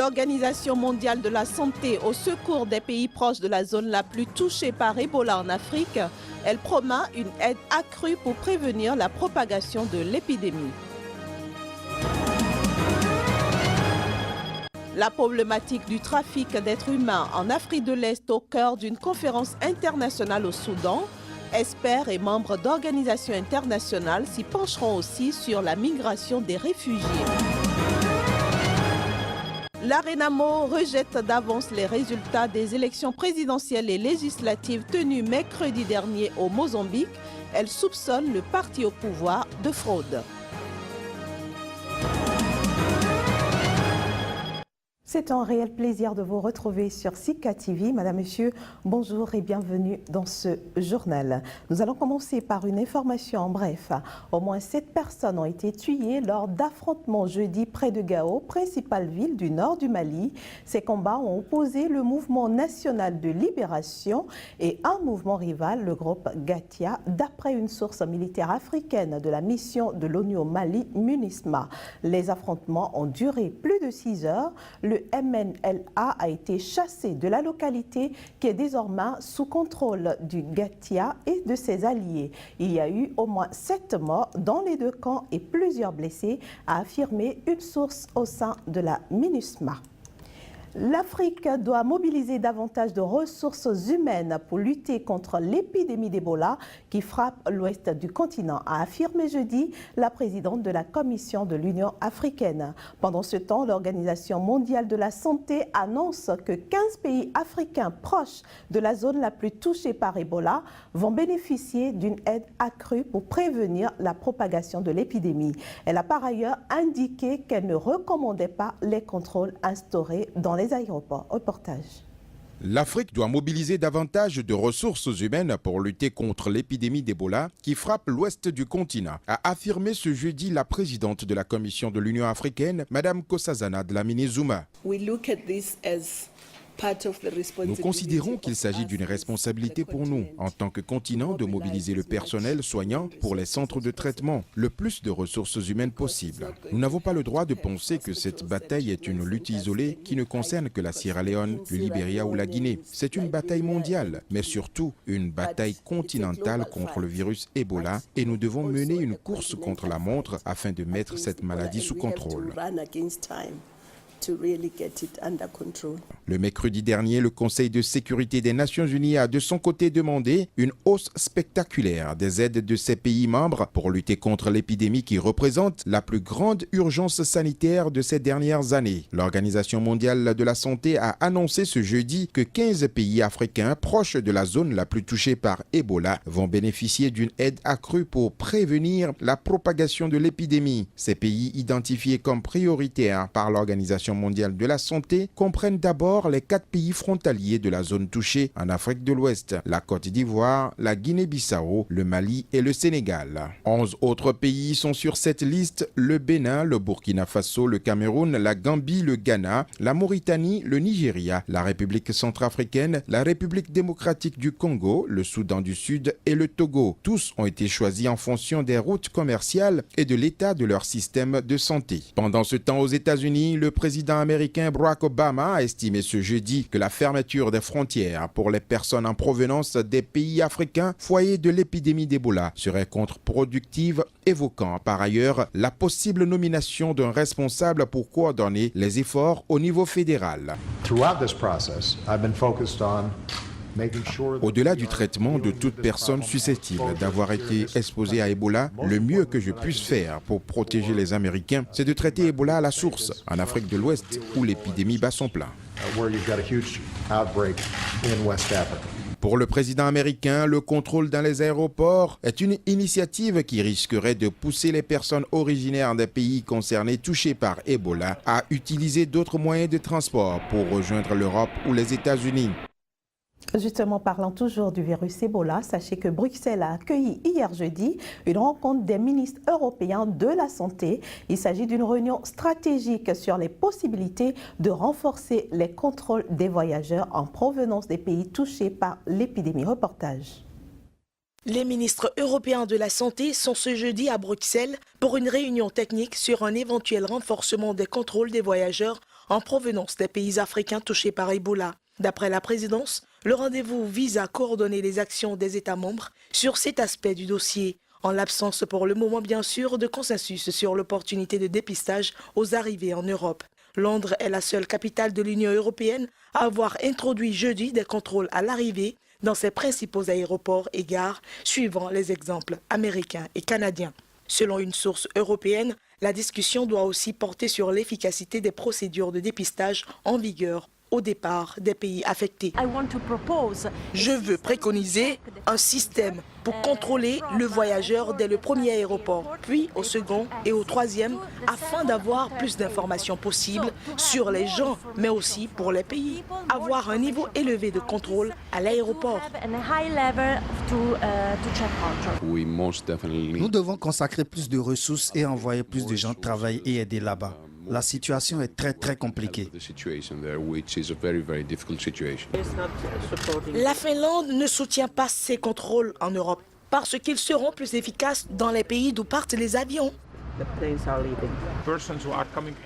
L'Organisation mondiale de la santé au secours des pays proches de la zone la plus touchée par Ebola en Afrique, elle promet une aide accrue pour prévenir la propagation de l'épidémie. La problématique du trafic d'êtres humains en Afrique de l'Est au cœur d'une conférence internationale au Soudan. Experts et membres d'organisations internationales s'y pencheront aussi sur la migration des réfugiés. La Renamo rejette d'avance les résultats des élections présidentielles et législatives tenues mercredi dernier au Mozambique. Elle soupçonne le parti au pouvoir de fraude. C'est un réel plaisir de vous retrouver sur Sika TV. Madame, Monsieur, bonjour et bienvenue dans ce journal. Nous allons commencer par une information en bref. Au moins 7 personnes ont été tuées lors d'affrontements jeudi près de Gao, principale ville du nord du Mali. Ces combats ont opposé le mouvement national de libération et un mouvement rival, le groupe Gatia, d'après une source militaire africaine de la mission de l'ONU au Mali, MUNISMA. Les affrontements ont duré plus de 6 heures. Le MNLA a été chassé de la localité qui est désormais sous contrôle du Gatia et de ses alliés. Il y a eu au moins 7 morts dans les 2 camps et plusieurs blessés, a affirmé une source au sein de la MINUSMA. L'Afrique doit mobiliser davantage de ressources humaines pour lutter contre l'épidémie d'Ebola qui frappe l'ouest du continent, a affirmé jeudi la présidente de la Commission de l'Union africaine. Pendant ce temps, l'Organisation mondiale de la santé annonce que 15 pays africains proches de la zone la plus touchée par Ebola vont bénéficier d'une aide accrue pour prévenir la propagation de l'épidémie. Elle a par ailleurs indiqué qu'elle ne recommandait pas les contrôles instaurés dans les aéroports. Reportage. L'Afrique doit mobiliser davantage de ressources humaines pour lutter contre l'épidémie d'Ebola qui frappe l'ouest du continent, a affirmé ce jeudi la présidente de la Commission de l'Union africaine, Mme Nkosazana Dlamini Zuma. Nous considérons qu'il s'agit d'une responsabilité pour nous, en tant que continent, de mobiliser le personnel soignant pour les centres de traitement, le plus de ressources humaines possible. Nous n'avons pas le droit de penser que cette bataille est une lutte isolée qui ne concerne que la Sierra Leone, le Libéria ou la Guinée. C'est une bataille mondiale, mais surtout une bataille continentale contre le virus Ebola et nous devons mener une course contre la montre afin de mettre cette maladie sous contrôle. Le mercredi dernier, le Conseil de sécurité des Nations Unies a de son côté demandé une hausse spectaculaire des aides de ses pays membres pour lutter contre l'épidémie qui représente la plus grande urgence sanitaire de ces dernières années. L'Organisation mondiale de la santé a annoncé ce jeudi que 15 pays africains proches de la zone la plus touchée par Ebola vont bénéficier d'une aide accrue pour prévenir la propagation de l'épidémie. Ces pays identifiés comme prioritaires par l'Organisation mondiale de la santé comprennent d'abord les 4 pays frontaliers de la zone touchée en Afrique de l'Ouest, la Côte d'Ivoire, la Guinée-Bissau, le Mali et le Sénégal. 11 autres pays sont sur cette liste: le Bénin, le Burkina Faso, le Cameroun, la Gambie, le Ghana, la Mauritanie, le Nigeria, la République centrafricaine, la République démocratique du Congo, le Soudan du Sud et le Togo. Tous ont été choisis en fonction des routes commerciales et de l'état de leur système de santé. Pendant ce temps, aux États-Unis, le président américain Barack Obama a estimé ce jeudi que la fermeture des frontières pour les personnes en provenance des pays africains foyers de l'épidémie d'Ebola serait contre-productive, évoquant par ailleurs la possible nomination d'un responsable pour coordonner les efforts au niveau fédéral. Au-delà du traitement de toute personne susceptible d'avoir été exposée à Ebola, le mieux que je puisse faire pour protéger les Américains, c'est de traiter Ebola à la source, en Afrique de l'Ouest, où l'épidémie bat son plein. Pour le président américain, le contrôle dans les aéroports est une initiative qui risquerait de pousser les personnes originaires des pays concernés touchés par Ebola à utiliser d'autres moyens de transport pour rejoindre l'Europe ou les États-Unis. Justement, parlant toujours du virus Ebola, sachez que Bruxelles a accueilli hier jeudi une rencontre des ministres européens de la santé. Il s'agit d'une réunion stratégique sur les possibilités de renforcer les contrôles des voyageurs en provenance des pays touchés par l'épidémie. Reportage. Les ministres européens de la Santé sont ce jeudi à Bruxelles pour une réunion technique sur un éventuel renforcement des contrôles des voyageurs en provenance des pays africains touchés par Ebola. D'après la présidence, le rendez-vous vise à coordonner les actions des États membres sur cet aspect du dossier, en l'absence pour le moment bien sûr de consensus sur l'opportunité de dépistage aux arrivées en Europe. Londres est la seule capitale de l'Union européenne à avoir introduit jeudi des contrôles à l'arrivée dans ses principaux aéroports et gares, suivant les exemples américains et canadiens. Selon une source européenne, la discussion doit aussi porter sur l'efficacité des procédures de dépistage en vigueur au départ des pays affectés. Je veux préconiser un système pour contrôler le voyageur dès le premier aéroport, puis au second et au troisième, afin d'avoir plus d'informations possibles sur les gens, mais aussi pour les pays. Avoir un niveau élevé de contrôle à l'aéroport. Nous devons consacrer plus de ressources et envoyer plus de gens travailler et aider là-bas. La situation est très compliquée. La Finlande ne soutient pas ces contrôles en Europe parce qu'ils seront plus efficaces dans les pays d'où partent les avions.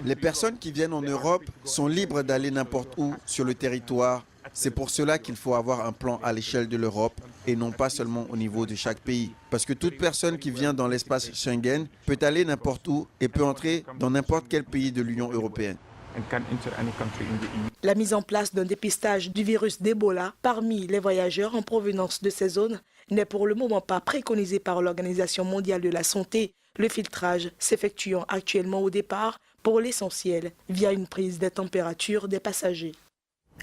Les personnes qui viennent en Europe sont libres d'aller n'importe où sur le territoire. C'est pour cela qu'il faut avoir un plan à l'échelle de l'Europe et non pas seulement au niveau de chaque pays. Parce que toute personne qui vient dans l'espace Schengen peut aller n'importe où et peut entrer dans n'importe quel pays de l'Union européenne. La mise en place d'un dépistage du virus d'Ebola parmi les voyageurs en provenance de ces zones n'est pour le moment pas préconisée par l'Organisation mondiale de la santé, le filtrage s'effectuant actuellement au départ pour l'essentiel via une prise des températures des passagers.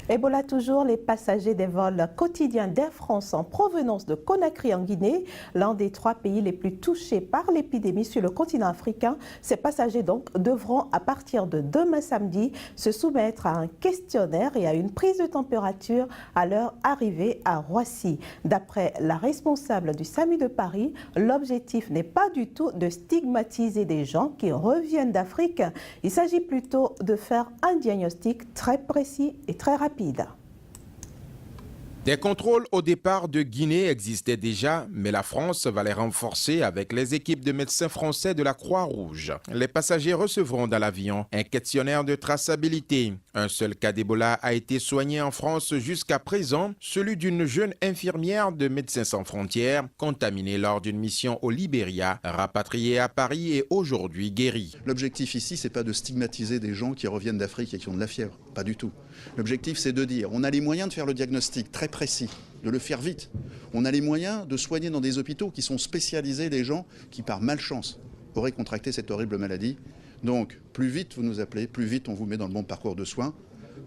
Ebola toujours, les passagers des vols quotidiens d'Air France en provenance de Conakry en Guinée, l'un des 3 pays les plus touchés par l'épidémie sur le continent africain. Ces passagers donc devront à partir de demain samedi se soumettre à un questionnaire et à une prise de température à leur arrivée à Roissy. D'après la responsable du SAMU de Paris, l'objectif n'est pas du tout de stigmatiser des gens qui reviennent d'Afrique. Il s'agit plutôt de faire un diagnostic très précis et très rapide. Des contrôles au départ de Guinée existaient déjà, mais la France va les renforcer avec les équipes de médecins français de la Croix-Rouge. Les passagers recevront dans l'avion un questionnaire de traçabilité. Un seul cas d'Ebola a été soigné en France jusqu'à présent, celui d'une jeune infirmière de Médecins sans frontières, contaminée lors d'une mission au Libéria, rapatriée à Paris et aujourd'hui guérie. L'objectif ici, c'est pas de stigmatiser des gens qui reviennent d'Afrique et qui ont de la fièvre, pas du tout. L'objectif, c'est de dire, on a les moyens de faire le diagnostic très précis, de le faire vite. On a les moyens de soigner dans des hôpitaux qui sont spécialisés des gens qui, par malchance, auraient contracté cette horrible maladie. Donc, plus vite vous nous appelez, plus vite on vous met dans le bon parcours de soins,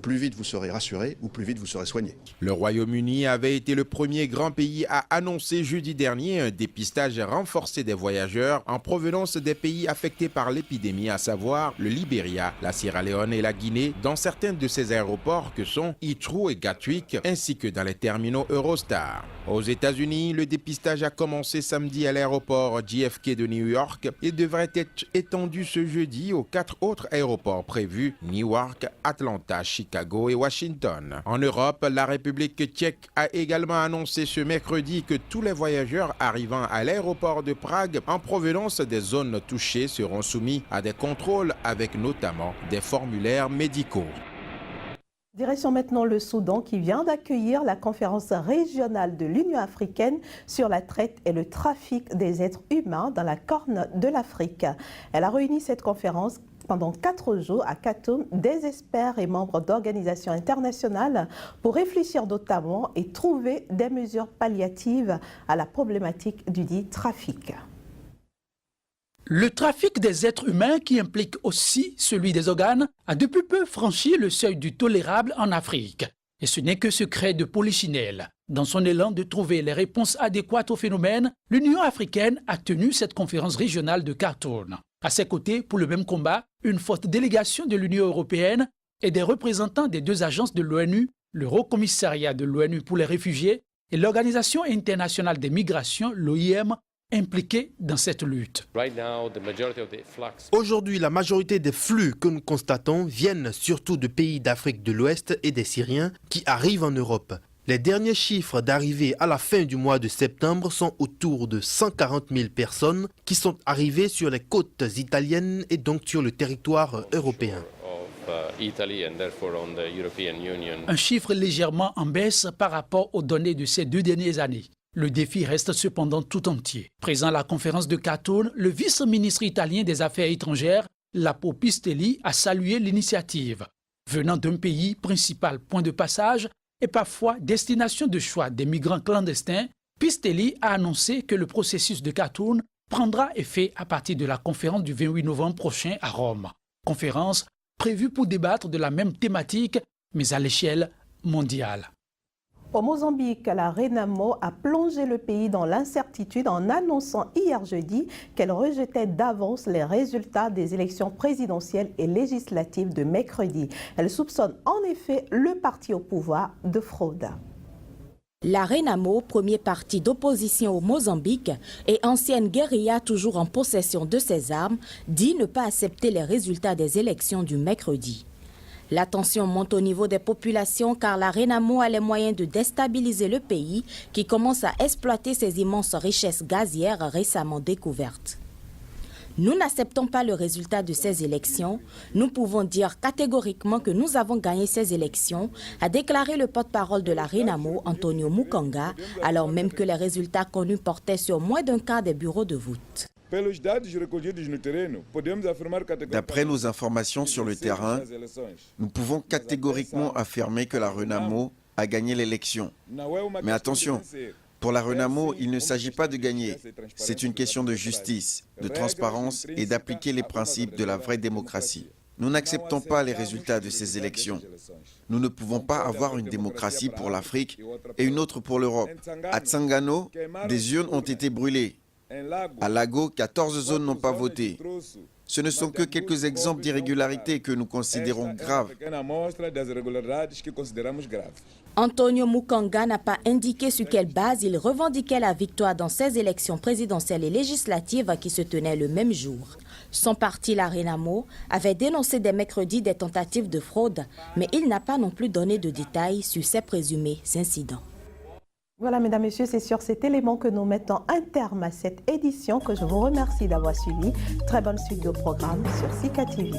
plus vite vous serez rassuré ou plus vite vous serez soigné. Le Royaume-Uni avait été le premier grand pays à annoncer jeudi dernier un dépistage renforcé des voyageurs en provenance des pays affectés par l'épidémie, à savoir le Libéria, la Sierra Leone et la Guinée, dans certains de ces aéroports que sont Heathrow et Gatwick, ainsi que dans les terminaux Eurostar. Aux États-Unis, le dépistage a commencé samedi à l'aéroport JFK de New York et devrait être étendu ce jeudi aux 4 autres aéroports prévus, Newark, Atlanta, Chicago et Washington. En Europe, la République tchèque a également annoncé ce mercredi que tous les voyageurs arrivant à l'aéroport de Prague en provenance des zones touchées seront soumis à des contrôles avec notamment des formulaires médicaux. Direction maintenant le Soudan qui vient d'accueillir la conférence régionale de l'Union africaine sur la traite et le trafic des êtres humains dans la Corne de l'Afrique. Elle a réuni cette conférence pendant 4 jours à Khartoum des experts et membres d'organisations internationales pour réfléchir notamment et trouver des mesures palliatives à la problématique du dit trafic. Le trafic des êtres humains, qui implique aussi celui des organes, a depuis peu franchi le seuil du tolérable en Afrique. Et ce n'est que secret de polichinelle. Dans son élan de trouver les réponses adéquates au phénomène, l'Union africaine a tenu cette conférence régionale de Khartoum. À ses côtés, pour le même combat, une forte délégation de l'Union européenne et des représentants des 2 agences de l'ONU, le Haut Commissariat de l'ONU pour les réfugiés et l'Organisation internationale des migrations, l'OIM, impliqués dans cette lutte. Aujourd'hui, la majorité des flux que nous constatons viennent surtout de pays d'Afrique de l'Ouest et des Syriens qui arrivent en Europe. Les derniers chiffres d'arrivée à la fin du mois de septembre sont autour de 140 000 personnes qui sont arrivées sur les côtes italiennes et donc sur le territoire européen. Un chiffre légèrement en baisse par rapport aux données de ces 2 dernières années. Le défi reste cependant tout entier. Présent à la conférence de Catone, le vice-ministre italien des Affaires étrangères, Lapo Pistelli, a salué l'initiative. Venant d'un pays principal point de passage et parfois destination de choix des migrants clandestins, Pistelli a annoncé que le processus de Catone prendra effet à partir de la conférence du 28 novembre prochain à Rome. Conférence prévue pour débattre de la même thématique, mais à l'échelle mondiale. Au Mozambique, la Renamo a plongé le pays dans l'incertitude en annonçant hier jeudi qu'elle rejetait d'avance les résultats des élections présidentielles et législatives de mercredi. Elle soupçonne en effet le parti au pouvoir de fraude. La Renamo, premier parti d'opposition au Mozambique et ancienne guérilla toujours en possession de ses armes, dit ne pas accepter les résultats des élections du mercredi. La tension monte au niveau des populations car la Renamo a les moyens de déstabiliser le pays qui commence à exploiter ses immenses richesses gazières récemment découvertes. Nous n'acceptons pas le résultat de ces élections. Nous pouvons dire catégoriquement que nous avons gagné ces élections, a déclaré le porte-parole de la Renamo, Antonio Mukanga, alors même que les résultats connus portaient sur moins d'un quart des bureaux de vote. D'après nos informations sur le terrain, nous pouvons catégoriquement affirmer que la Renamo a gagné l'élection. Mais attention, pour la Renamo, il ne s'agit pas de gagner. C'est une question de justice, de transparence et d'appliquer les principes de la vraie démocratie. Nous n'acceptons pas les résultats de ces élections. Nous ne pouvons pas avoir une démocratie pour l'Afrique et une autre pour l'Europe. À Tsangano, des urnes ont été brûlées. À Lago, 14 zones n'ont pas voté. Ce ne sont que quelques exemples d'irrégularités que nous considérons graves. Antonio Mukanga n'a pas indiqué sur quelle base il revendiquait la victoire dans ces élections présidentielles et législatives qui se tenaient le même jour. Son parti, la Renamo, avait dénoncé dès mercredi des tentatives de fraude, mais il n'a pas non plus donné de détails sur ces présumés incidents. Voilà, mesdames, messieurs, c'est sur cet élément que nous mettons un terme à cette édition que je vous remercie d'avoir suivi. Très bonne suite de programme sur Sika TV.